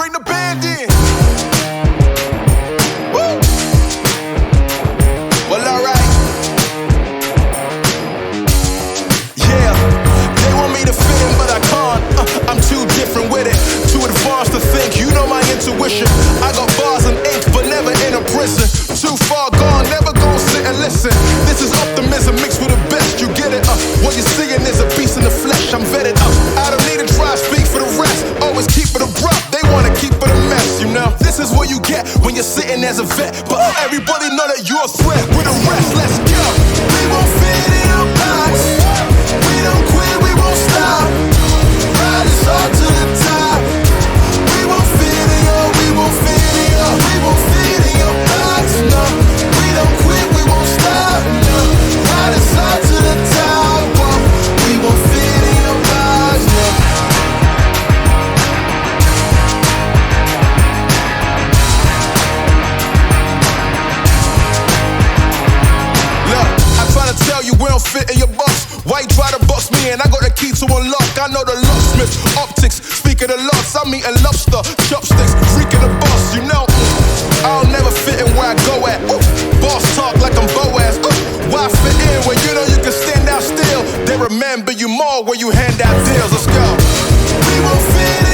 bring the band in. Woo! Well, alright. Yeah, they want me to fit in, but I can't. I'm too different with it, too advanced to think. You know my intuition. I got bars and ink, but never in a prison. Too far gone, never gonna sit and listen. This is optimism mixed with the best. You get it? What you're seeing is a beast in the flesh. I'm vetted up. I don't need to try to speak for the rest. Always keep it abrupt. They wanna keep it a mess, you know. This is what you get when you're sitting as a vet. But everybody know that you're a threat. With the rest, let's go. We won't fit in a box. We don't quit, we won't stop. Ride us all to the top. We won't fit in your, we won't fit in your, we won't fit in your box. No, we don't quit, we won't stop. No, ride us all to the top. Whoa. We won't fit in your box. No. Look, I try to tell you we don't fit in your box. Why you try to box me in? I got the key to unlock. I know the locksmith, optics. Speak of the lots, I'm eating lobster, chopsticks, freaking the boss. You know, I'll never fit in where I go at. Ooh, boss talk like I'm Boaz. Ooh, why fit in when you know you can stand out still? They remember you more when you hand out deals. Let's go. We won't fit in.